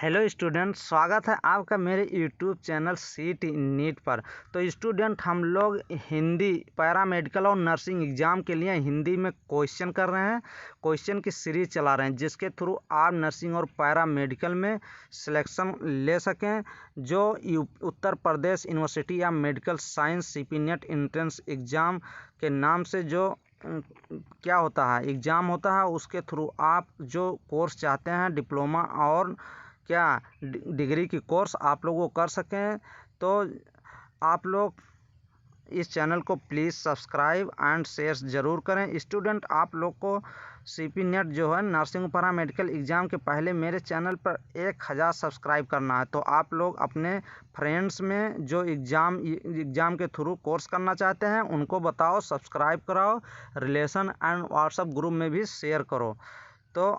Hello student, स्वागत है आपका मेरे यूट्यूब चैनल सीट नीट पर। तो स्टूडेंट, हम लोग हिंदी पैरामेडिकल और नर्सिंग एग्ज़ाम के लिए हिंदी में क्वेश्चन कर रहे हैं। क्वेश्चन की सीरीज चला रहे हैं जिसके थ्रू आप नर्सिंग और पैरामेडिकल में सिलेक्शन ले सकें। जो उत्तर प्रदेश यूनिवर्सिटी या medical science CP net entrance exam के नाम से जो क्या होता है एग्ज़ाम होता है, उसके थ्रू आप जो कोर्स चाहते हैं डिप्लोमा और क्या डिग्री की कोर्स आप लोग वो कर सकें। तो आप लोग इस चैनल को प्लीज़ सब्सक्राइब एंड शेयर ज़रूर करें। स्टूडेंट, आप लोग को CP नेट जो है नर्सिंग पैरामेडिकल एग्ज़ाम के पहले मेरे चैनल पर 1000 सब्सक्राइब करना है। तो आप लोग अपने फ्रेंड्स में जो एग्ज़ाम के थ्रू कोर्स करना चाहते हैं उनको बताओ, सब्सक्राइब कराओ, रिलेशन एंड व्हाट्सएप ग्रुप में भी शेयर करो। तो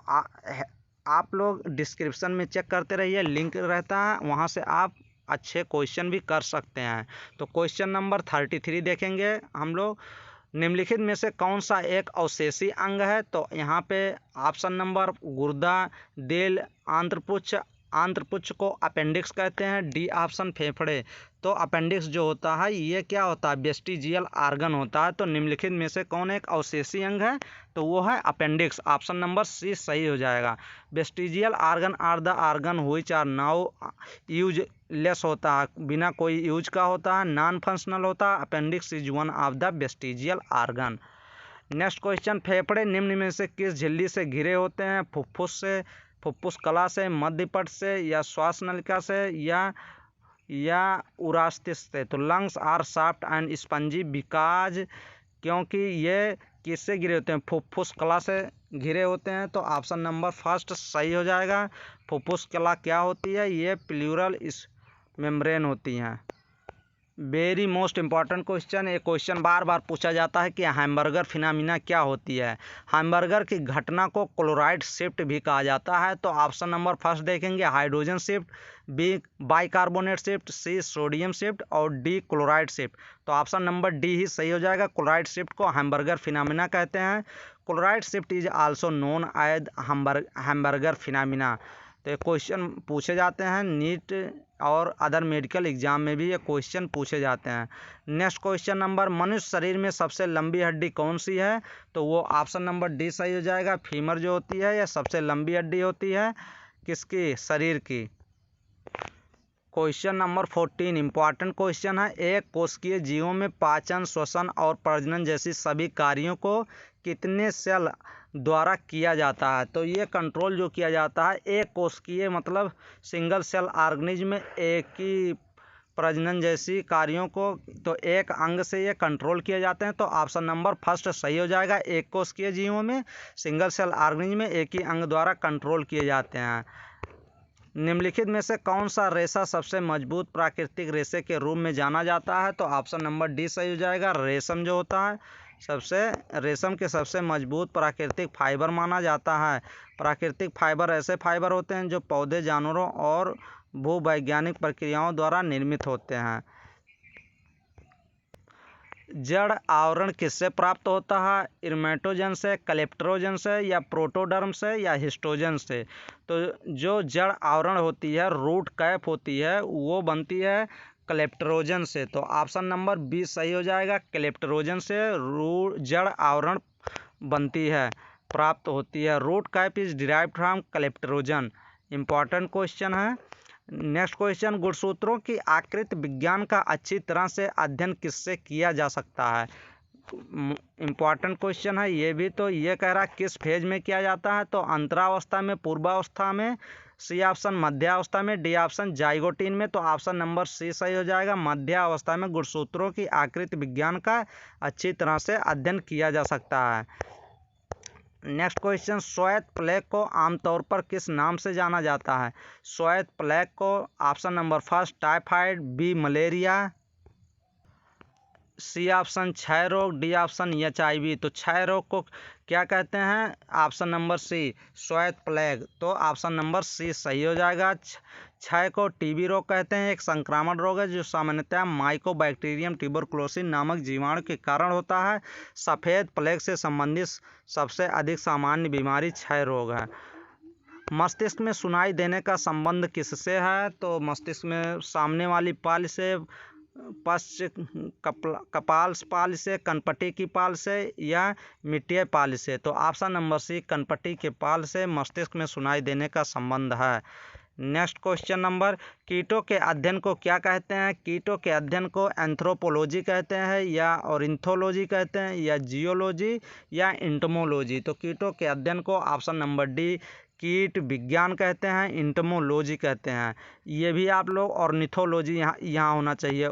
आप लोग डिस्क्रिप्शन में चेक करते रहिए, लिंक रहता है, वहाँ से आप अच्छे क्वेश्चन भी कर सकते हैं। तो क्वेश्चन नंबर 33 देखेंगे हम लोग। निम्नलिखित में से कौन सा एक अवशेषी अंग है? तो यहाँ पे ऑप्शन नंबर गुर्दा, दिल, आंत्रपुच्छ को अपेंडिक्स कहते हैं। डी ऑप्शन फेफड़े। तो अपेंडिक्स जो होता है ये क्या होता है? वेस्टिजियल आर्गन होता है। तो निम्नलिखित में से कौन एक अवशेषी अंग है? तो वो है अपेंडिक्स। ऑप्शन नंबर C सही हो जाएगा। Vestigial organ are the organ which are now useless होता है, बिना कोई यूज का होता है, नॉन फंक्शनल होता है। Appendix is one of the vestigial organ. Next question, फेफड़े निम्न में से किस झिल्ली से घिरे होते हैं? फुफ्फुस से, फुफ्फुस कला से, मध्यपट से, या श्वास नलिका से, या उरास्तिस से। तो lungs are soft and spongy because, क्योंकि ये किससे घिरे होते हैं? फुफ्फुस कला से घिरे होते हैं। तो ऑप्शन नंबर फर्स्ट सही हो जाएगा। फुफ्फुस कला क्या होती है? ये प्लूरल मेम्ब्रेन होती हैं। वेरी मोस्ट इम्पॉर्टेंट क्वेश्चन, ये क्वेश्चन बार बार पूछा जाता है कि हैमबर्गर फिनोमिना क्या होती है। हैमबर्गर की घटना को क्लोराइड शिफ्ट भी कहा जाता है। तो ऑप्शन नंबर फर्स्ट देखेंगे hydrogen shift, B bicarbonate shift, C sodium shift और D क्लोराइड शिफ्ट। तो ऑप्शन नंबर D ही सही हो जाएगा। क्लोराइड शिफ्ट को हैमबर्गर फिनोमिना कहते हैं। Chloride shift is also known as hamburger phenomena. तो ये क्वेश्चन पूछे जाते हैं नीट और अदर मेडिकल एग्जाम में भी ये क्वेश्चन पूछे जाते हैं। नेक्स्ट क्वेश्चन नंबर, मनुष्य शरीर में सबसे लंबी हड्डी कौन सी है? तो वो ऑप्शन नंबर D सही हो जाएगा। फीमर जो होती है यह सबसे लंबी हड्डी होती है किसकी? शरीर की। क्वेश्चन नंबर 14 इंपॉर्टेंट क्वेश्चन है। एक कोशिकीय जीवों में पाचन, श्वसन और प्रजनन जैसी सभी कार्यों को कितने सेल द्वारा किया जाता है? तो ये कंट्रोल जो किया जाता है एक कोशिकीय मतलब सिंगल सेल ऑर्गेनिज्म में एक ही प्रजनन जैसी कार्यों को तो एक अंग से ये कंट्रोल किए जाते हैं। तो ऑप्शन नंबर फर्स्ट सही हो जाएगा। एक कोशिकीय जीवों में सिंगल सेल ऑर्गेनिज्म में एक ही अंग द्वारा कंट्रोल किए जाते हैं। निम्नलिखित में से कौन सा रेशा सबसे मजबूत प्राकृतिक रेशे के रूप में जाना जाता है? तो ऑप्शन नंबर D सही हो जाएगा। रेशम जो होता है रेशम के सबसे मजबूत प्राकृतिक फाइबर माना जाता है। प्राकृतिक फाइबर ऐसे फाइबर होते हैं जो पौधे, जानवरों और भूवैज्ञानिक प्रक्रियाओं द्वारा निर्मित होते हैं। जड़ आवरण किससे प्राप्त होता है? इर्मेटोजन से, कलेप्टरोजन से, या प्रोटोडर्म से, या हिस्टोजन से। तो जो जड़ आवरण होती है, रूट कैप होती है, वो बनती है कलेप्टरोजन से। तो ऑप्शन नंबर B सही हो जाएगा। कलेप्टरोजन से जड़ आवरण बनती है, प्राप्त होती है। Root cap is derived from calyptrogen. Important question है। नेक्स्ट क्वेश्चन, गुणसूत्रों की आकृति विज्ञान का अच्छी तरह से अध्ययन किससे किया जा सकता है? इम्पॉर्टेंट क्वेश्चन है ये भी। तो ये कह रहा है किस फेज में किया जाता है? तो अंतरावस्था में, पूर्वावस्था में, C ऑप्शन मध्यावस्था में, D ऑप्शन जाइगोटीन में। तो ऑप्शन नंबर C सही हो जाएगा। मध्यावस्था में गुणसूत्रों की आकृति विज्ञान का अच्छी तरह से अध्ययन किया जा सकता है। नेक्स्ट क्वेश्चन, श्वेत प्लेग को आमतौर पर किस नाम से जाना जाता है? श्वेत प्लेग को option number first typhoid, B malaria, C option क्षय रोग, D ऑप्शन HIV। तो क्षय रोग को क्या कहते हैं? ऑप्शन नंबर C श्वेत प्लेग। तो ऑप्शन नंबर C सही हो जाएगा। क्षय को TB रोग कहते हैं। एक संक्रामक रोग है जो सामान्यतः माइकोबैक्टीरियम ट्यूबरकुलोसिस नामक जीवाणु के कारण होता है। सफ़ेद प्लेग से संबंधित सबसे अधिक सामान्य बीमारी क्षय रोग है। मस्तिष्क में सुनाई देने का संबंध किससे है? तो मस्तिष्क में सामने वाली पाल से, पश्च कपाल पाल से, कनपटी की पाल से या मिट्टीय पाल से? तो ऑप्शन नंबर सी, कनपटी के पाल से मस्तिष्क में सुनाई देने का संबंध है। नेक्स्ट क्वेश्चन नंबर, कीटों के अध्ययन को क्या कहते हैं? कीटों के अध्ययन को एंथ्रोपोलॉजी कहते हैं या ऑर्निथोलॉजी कहते हैं या जियोलॉजी या इंटमोलॉजी? तो कीटों के अध्ययन को ऑप्शन नंबर डी, कीट विज्ञान कहते हैं, इंटमोलॉजी कहते हैं। ये भी आप लोग ऑर्निथोलॉजी यहाँ होना चाहिए,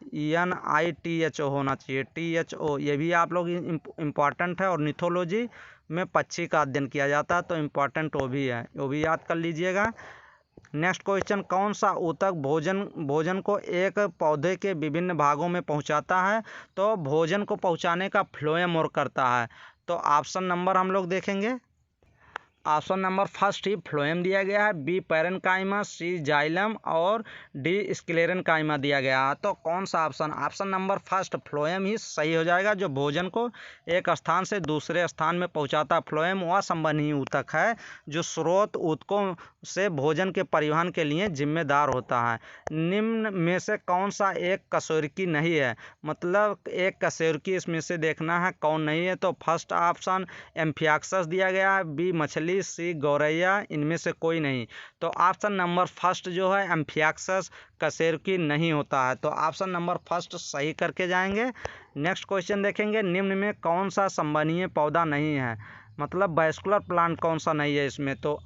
ORNITHO होना चाहिए, THO। ये भी आप लोग इम्पॉर्टेंट है। ऑर्निथोलॉजी में पक्षी का अध्ययन किया जाता है, तो इम्पॉर्टेंट वो भी है, वो भी याद कर लीजिएगा। नेक्स्ट क्वेश्चन, कौन सा ऊतक भोजन को एक पौधे के विभिन्न भागों में पहुंचाता है? तो भोजन को पहुंचाने का फ्लोएम और करता है। तो ऑप्शन नंबर हम लोग देखेंगे। ऑप्शन नंबर फर्स्ट ही फ्लोएम दिया गया है, बी पैरेन्काइमा, सी जाइलम और डी स्क्लेरेन्काइमा दिया गया है। तो कौन सा ऑप्शन नंबर फर्स्ट फ्लोएम ही सही हो जाएगा, जो भोजन को एक स्थान से दूसरे स्थान में पहुंचाता। फ्लोएम वह संवहनी ऊतक है जो स्रोत ऊतकों से भोजन के परिवहन के लिए जिम्मेदार होता है। निम्न में से कौन सा एक कशेरुकी नहीं है? मतलब एक कशेरुकी इसमें से देखना है कौन नहीं है। तो फर्स्ट ऑप्शन एम्फियाक्सस दिया गया है, बी मछली, सी गौरैया, इनमें से कोई नहीं। तो ऑप्शन नंबर फर्स्ट जो है एम्फियाक्सस कशेरुकी नहीं होता है। तो ऑप्शन नंबर फर्स्ट सही करके जाएंगे। नेक्स्ट क्वेश्चन देखेंगे, निम्न में कौन सा संवहनीय पौधा नहीं है? मतलब वैस्कुलर प्लांट कौन सा नहीं है इसमें? तो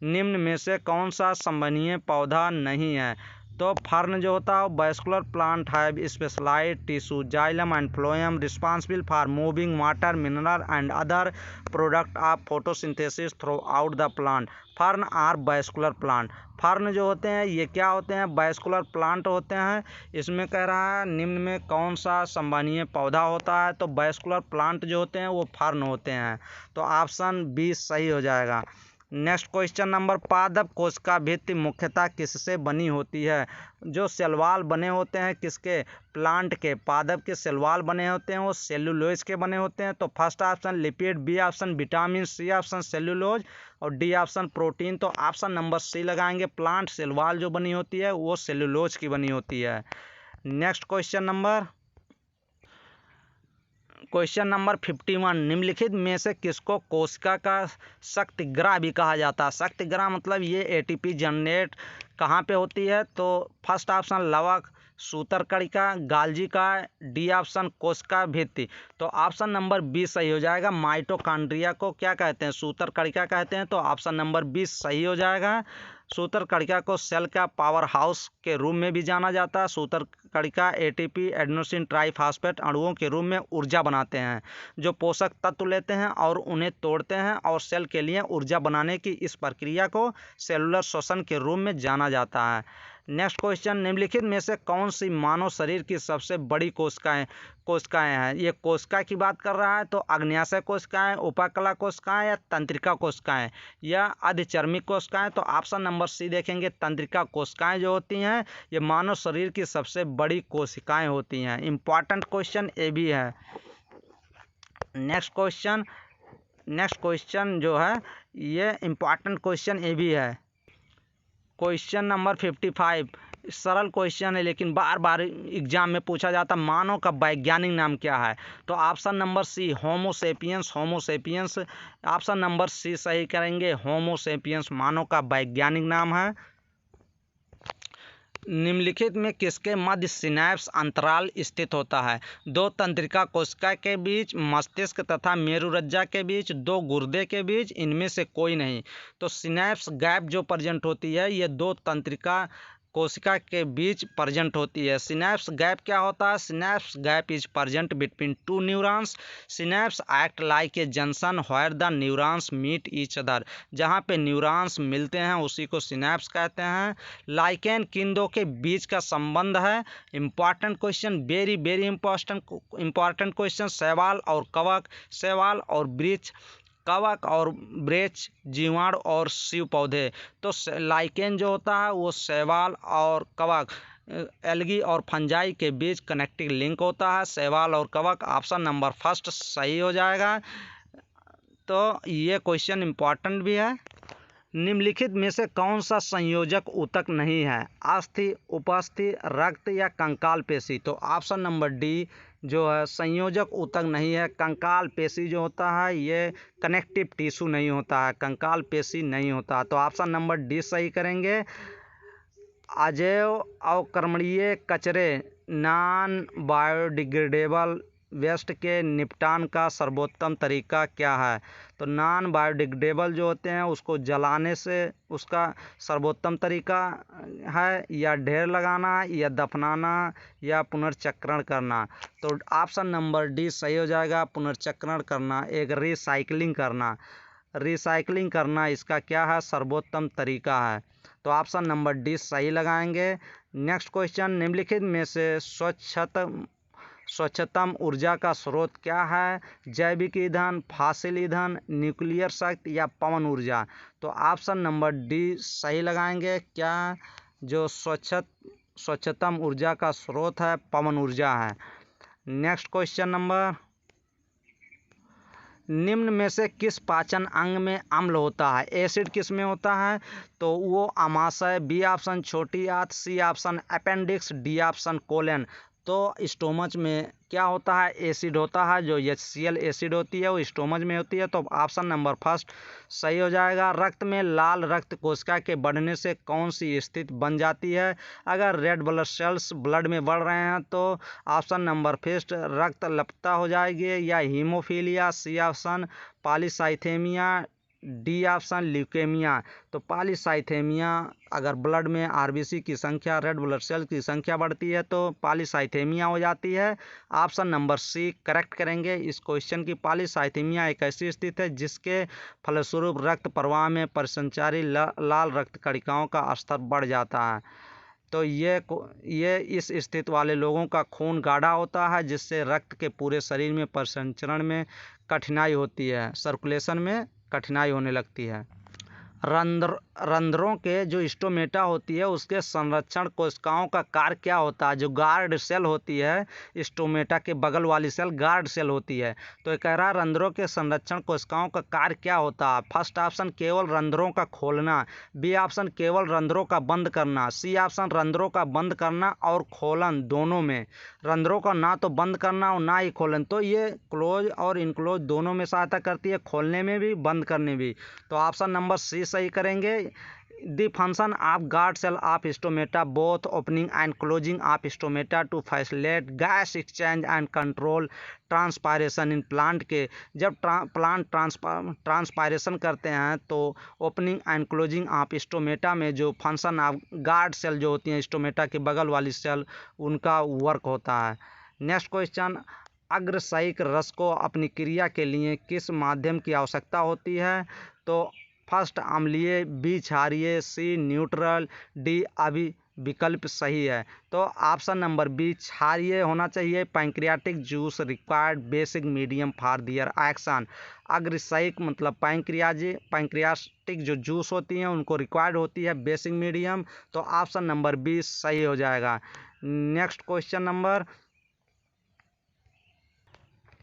निम्न में से कौन सा संवहनीय पौधा नहीं है? तो फर्न जो होता है वैस्कुलर प्लांट है, specialised tissue, xylem and phloem responsible for moving water, mineral and other product of photosynthesis throughout the plant. Fern are vascular plant. Fern जो होते हैं ये क्या होते हैं? वैस्कुलर प्लांट होते हैं। इसमें कह रहा है निम्न में कौन सा संवहनीय पौधा होता है? तो वैस्कुलर प्लांट जो होते हैं वो फर्न होते हैं। तो ऑप्शन बी सही हो जाएगा। नेक्स्ट क्वेश्चन नंबर, पादप कोशिका भित्ति मुख्यतः किससे बनी होती है? जो सेलवाल बने होते हैं किसके? प्लांट के। पादप के सेलवाल बने होते हैं वो सेलुलोज के बने होते हैं। तो first option lipid, B option vitamin, C option cellulose और डी ऑप्शन प्रोटीन। तो ऑप्शन नंबर सी लगाएंगे, प्लांट सेलवाल जो बनी होती है वो सेलुलोज की बनी होती है। नेक्स्ट क्वेश्चन नंबर 51, निम्नलिखित में से किसको कोशिका का शक्तिग्राह भी कहा जाता है? शक्तिग्राह मतलब ये एटीपी जनरेट कहाँ पे होती है? तो फर्स्ट ऑप्शन लवक, सूत्रकणिका, गाल्जिका, डी ऑप्शन कोशिका भित्ति। तो ऑप्शन नंबर 20 सही हो जाएगा। माइटोकॉन्ड्रिया को क्या कहते हैं? सूत्रकणिका कहते हैं। तो ऑप्शन नंबर 20 सही हो जाएगा। सूत्रकणिका को सेल का पावर हाउस के रूप में भी जाना जाता है। सूत्रकणिका एटीपी एडेनोसिन ट्राइफॉस्फेट अणुओं के रूप में ऊर्जा बनाते हैं, जो पोषक तत्व लेते हैं और उन्हें तोड़ते हैं और सेल के लिए ऊर्जा बनाने की इस प्रक्रिया को सेलुलर श्वसन के रूप में जाना जाता है। नेक्स्ट क्वेश्चन, निम्नलिखित में से कौन सी मानव शरीर की सबसे बड़ी कोशिकाएं हैं? ये कोशिका की बात कर रहा है। तो अग्न्याशय कोशिकाएं, उपकला कोशिकाएं या तंत्रिका कोशिकाएं या अधिचर्मी कोशिकाएं? तो ऑप्शन नंबर सी देखेंगे, तंत्रिका कोशिकाएं जो होती हैं ये मानव शरीर की सबसे बड़ी कोशिकाएं होती हैं। इंपॉर्टेंट क्वेश्चन ये भी है। नेक्स्ट क्वेश्चन जो है ये इंपॉर्टेंट क्वेश्चन ये भी है। क्वेश्चन नंबर 55 सरल क्वेश्चन है लेकिन बार बार एग्जाम में पूछा जाता, मानव का वैज्ञानिक नाम क्या है? तो ऑप्शन नंबर सी होमो सेपियंस। ऑप्शन नंबर सी सही करेंगे, होमो सेपियंस मानव का वैज्ञानिक नाम है। निम्नलिखित में किसके मध्य सिनैप्स अंतराल स्थित होता है? दो तंत्रिका कोशिका के बीच, मस्तिष्क तथा मेरुरज्जा के बीच, दो गुर्दे के बीच, इनमें से कोई नहीं। तो सिनैप्स गैप जो प्रेजेंट होती है ये दो तंत्रिका कोशिका के बीच प्रेजेंट होती है। सिनैप्स गैप क्या होता है? Synapse gap is present between two neurons. Synapse act like a junction where the neurons meet each other. जहाँ पे न्यूरॉन्स मिलते हैं उसी को सिनैप्स कहते हैं। लाइकेन किन दो के बीच का संबंध है? Important question, very very important question. शैवाल और कवक, शैवाल और वृक्ष, कवक और वृक्ष, जीवाणु और शिव पौधे। तो लाइकेन जो होता है वो शैवाल और कवक, एल्गी और फंजाई के बीच कनेक्टिंग लिंक होता है। शैवाल और कवक ऑप्शन नंबर फर्स्ट सही हो जाएगा। तो ये क्वेश्चन इंपॉर्टेंट भी है। निम्नलिखित में से कौन सा संयोजक ऊतक नहीं है? अस्थि, उपस्थि, रक्त या कंकाल पेशी? तो ऑप्शन नंबर डी जो है संयोजक ऊतक नहीं है। कंकाल पेशी जो होता है ये कनेक्टिव टिश्यू नहीं होता है, कंकाल पेशी नहीं होता। तो ऑप्शन नंबर डी सही करेंगे। अजैव अवक्रमणीय कचरे नॉन बायोडिग्रेडेबल वेस्ट के निपटान का सर्वोत्तम तरीका क्या है? तो नॉन बायोडिग्रेडेबल जो होते हैं उसको जलाने से उसका सर्वोत्तम तरीका है, या ढेर लगाना, या दफनाना, या पुनर्चक्रण करना? तो ऑप्शन नंबर डी सही हो जाएगा, पुनर्चक्रण करना, एक रिसाइकलिंग करना। रिसाइकलिंग करना इसका क्या है? सर्वोत्तम तरीका है। तो ऑप्शन नंबर डी सही लगाएंगे। नेक्स्ट क्वेश्चन, निम्नलिखित में से स्वच्छतम ऊर्जा का स्रोत क्या है? जैविक ईंधन, फॉसिल ईंधन, न्यूक्लियर शक्ति या पवन ऊर्जा? तो ऑप्शन नंबर डी सही लगाएंगे। क्या जो स्वच्छतम ऊर्जा का स्रोत है पवन ऊर्जा है। नेक्स्ट क्वेश्चन नंबर, निम्न में से किस पाचन अंग में अम्ल होता है? एसिड किस में होता है? तो वो आमाशय, बी ऑप्शन छोटी आंत, C option appendix, D option colon. तो स्टोमच में क्या होता है? एसिड होता है, जो HCl एसिड होती है वो स्टोमच में होती है। तो ऑप्शन नंबर फर्स्ट सही हो जाएगा। रक्त में लाल रक्त कोशिका के बढ़ने से कौन सी स्थिति बन जाती है? अगर रेड ब्लड सेल्स ब्लड में बढ़ रहे हैं तो ऑप्शन नंबर फर्स्ट रक्त लपता हो जाएगी, या haemophilia, C option polycythaemia, D option leukaemia. तो पॉलीसाइथेमिया, अगर ब्लड में RBC की संख्या, रेड ब्लड सेल की संख्या बढ़ती है तो पॉलीसाइथेमिया हो जाती है। ऑप्शन नंबर सी करेक्ट करेंगे इस क्वेश्चन की। पॉलीसाइथेमिया एक ऐसी स्थिति है जिसके फलस्वरूप रक्त प्रवाह में परिसंचारी लाल रक्त कणिकाओं का स्तर बढ़ जाता है। तो ये इस स्थिति वाले लोगों का खून गाढ़ा होता है, जिससे रक्त के पूरे शरीर में परिसंचरण में कठिनाई होती है, सर्कुलेशन में कठिनाई होने लगती है। रंध्रों के जो स्टोमेटा होती है उसके संरक्षण कोशिकाओं का कार्य क्या होता है? जो गार्ड सेल होती है, स्टोमेटा के बगल वाली सेल गार्ड सेल होती है। तो ये कह रहा है रंध्रों के संरक्षण कोशिकाओं का कार्य क्या होता है? फर्स्ट ऑप्शन केवल रंध्रों का खोलना, बी ऑप्शन केवल रंध्रों का बंद करना, सी ऑप्शन रंध्रों का बंद करना और खोलन दोनों में, रंध्रों का ना तो बंद करना और ना ही खोलन। तो ये क्लोज और इनक्लोज दोनों में सहायता करती है, खोलने में भी बंद करने भी। तो ऑप्शन नंबर सी सही करेंगे। The function of guard cell of stomata both opening and closing of stomata to facilitate gas exchange and control transpiration in plant के जब प्लांट ट्रांसपायरेशन करते हैं तो opening and closing of stomata में जो function of guard cell जो होती हैं स्टोमेटा के बगल वाली सेल, उनका वर्क होता है। नेक्स्ट क्वेश्चन, अग्रसहिक रस को अपनी क्रिया के लिए किस माध्यम की आवश्यकता होती है? तो फर्स्ट अम्लीय, बी क्षारीय, सी न्यूट्रल, डी अभी विकल्प सही है। तो ऑप्शन नंबर बी क्षारीय होना चाहिए। Pancreatic juice required basic medium for their action. अग्रसहिक मतलब पैंक्रियाटिक जो जूस होती हैं उनको रिक्वायर्ड होती है बेसिक मीडियम। तो ऑप्शन नंबर बी सही हो जाएगा। नेक्स्ट क्वेश्चन नंबर,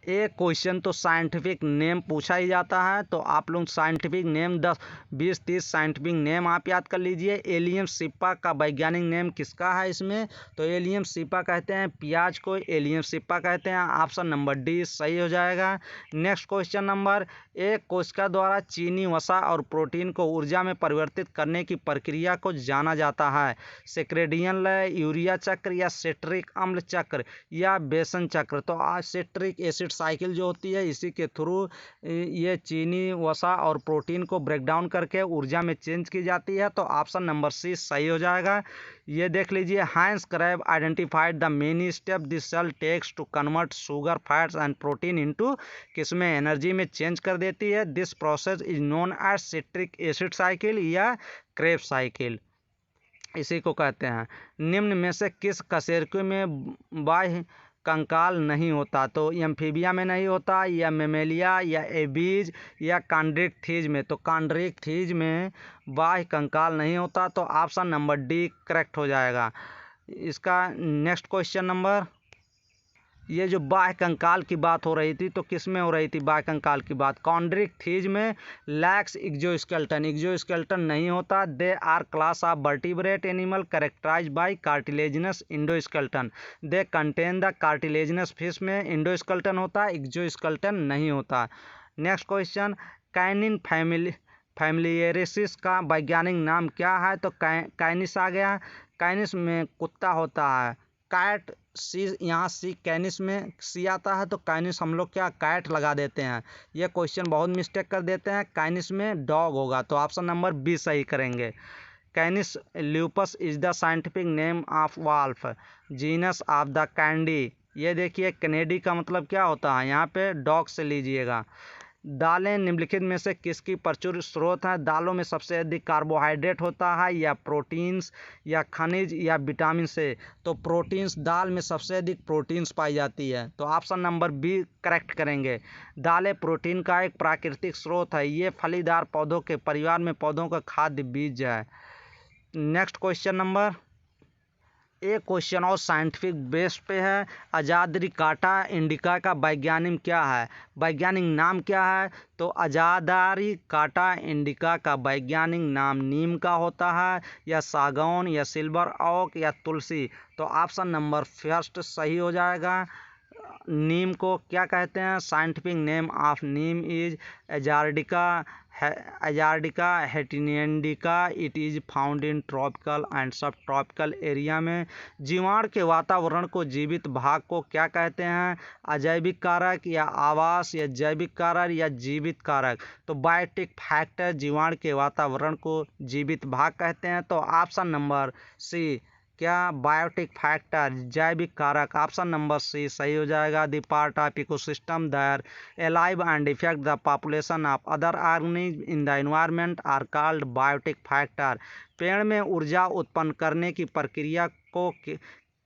एक क्वेश्चन तो साइंटिफिक नेम पूछा ही जाता है, तो आप लोग साइंटिफिक नेम 10, 20, 30 साइंटिफिक नेम आप याद कर लीजिए। एलियम सिप्पा का वैज्ञानिक नेम किसका है इसमें? तो एलियम सिप्पा कहते हैं प्याज को, एलियम सिप्पा कहते हैं। ऑप्शन नंबर डी सही हो जाएगा। नेक्स्ट क्वेश्चन नंबर, एक कोशिका द्वारा चीनी वसा और प्रोटीन को ऊर्जा में परिवर्तित करने की प्रक्रिया को जाना जाता है सेक्रेडियन लय, यूरिया चक्र, या सिट्रिक अम्ल चक्र, या बेसन चक्र। तो आज सिट्रिक एसिड साइकिल जो होती है इसी के थ्रू ये चीनी वसा और प्रोटीन को ब्रेक डाउन करके ऊर्जा में चेंज की जाती है। तो ऑप्शन नंबर सी सही हो जाएगा। ये देख लीजिए, Hans Krebs identified the many step this cell takes to convert sugar fats and protein into, किसमें एनर्जी में चेंज कर देती है। This process is known as citric acid cycle या क्रेब साइकिल, इसी को कहते हैं। निम्न में से किस कशेरुकी में बाह्य कंकाल नहीं होता? तो एम्फीबिया में नहीं होता, या मेमेलिया, या एबीज, या कॉन्ड्रिक्थिज में? तो कॉन्ड्रिक्थिज में बाह्य कंकाल नहीं होता। तो ऑप्शन नंबर डी करेक्ट हो जाएगा इसका। नेक्स्ट क्वेश्चन नंबर, ये जो बाह्य कंकाल की बात हो रही थी तो किस में हो रही थी बाह्य कंकाल की बात? कॉन्ड्रिक्थिज में लैक्स एक्सोस्केलेटन, एक्सोस्केलेटन नहीं होता। They are class of vertebrate animal characterised by cartilaginous endoskeleton. They contain the cartilaginous fish में एंडोस्केलेटन होता है, एक्सोस्केलेटन नहीं होता। नेक्स्ट क्वेश्चन, कैनिन फैमिलियरिस का वैज्ञानिक नाम क्या है? तो कैनिस आ गया। कैनिस में कुत्ता होता है। कैट सी, यहाँ सी कैनिस में सी आता है तो कैनिस हम लोग क्या कैट लगा देते हैं। ये क्वेश्चन बहुत मिस्टेक कर देते हैं, कैनिस में डॉग होगा, तो ऑप्शन नंबर बी सही करेंगे। Canis lupus is the scientific name of wolf, genus of the Canidae. ये देखिए कैनेडी का मतलब क्या होता है, यहाँ पे डॉग से लीजिएगा। दालें निम्नलिखित में से किसकी प्रचुर स्रोत है? दालों में सबसे अधिक कार्बोहाइड्रेट होता है या प्रोटीन्स या खनिज या विटामिन से? तो प्रोटीन्स, दाल में सबसे अधिक प्रोटीन्स पाई जाती है, तो ऑप्शन नंबर बी करेक्ट करेंगे। दालें प्रोटीन का एक प्राकृतिक स्रोत है, ये फलीदार पौधों के परिवार में पौधों का खाद्य बीज है। नेक्स्ट क्वेश्चन नंबर, एक क्वेश्चन और साइंटिफिक बेस पे है। अजादिरिकाटा इंडिका का वैज्ञानिक क्या है, वैज्ञानिक नाम क्या है? तो अजादिरिकाटा इंडिका का वैज्ञानिक नाम नीम का होता है या सागौन या सिल्वर ओक या तुलसी? तो ऑप्शन नंबर फर्स्ट सही हो जाएगा। नीम को क्या कहते हैं? Scientific name of neem is एजार्डिका indica. It is found in tropical and subtropical area में। जीवाणु के वातावरण को जीवित भाग को क्या कहते हैं? अजैविक कारक या आवास या जैविक कारक या जीवित कारक? तो बायोटिक फैक्टर जीवाणु के वातावरण को जीवित भाग कहते हैं, तो ऑप्शन नंबर सी क्या बायोटिक फैक्टर जैविक कारक, ऑप्शन नंबर सी सही हो जाएगा। The part of ecosystem they're alive and affect the population of other organism in the environment are called biotic factor. पेड़ में ऊर्जा उत्पन्न करने की प्रक्रिया को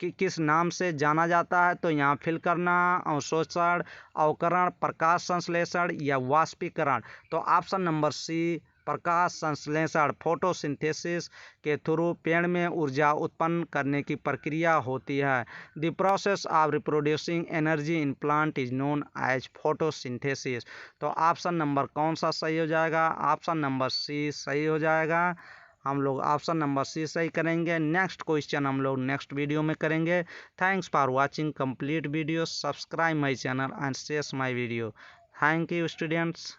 किस नाम से जाना जाता है? तो यहाँ फिल करना, अवशोषण, अवकरण, प्रकाश संश्लेषण या वाष्पीकरण? तो ऑप्शन नंबर सी प्रकाश संश्लेषण, फोटोसिंथेसिस के थ्रू पेड़ में ऊर्जा उत्पन्न करने की प्रक्रिया होती है। The process of reproducing energy in plant is known as photosynthesis. तो ऑप्शन नंबर कौन सा सही हो जाएगा? ऑप्शन नंबर सी सही हो जाएगा। हम लोग ऑप्शन नंबर सी सही करेंगे। नेक्स्ट क्वेश्चन हम लोग नेक्स्ट वीडियो में करेंगे। Thanks for watching complete video. Subscribe my channel and share my video. Thank you students.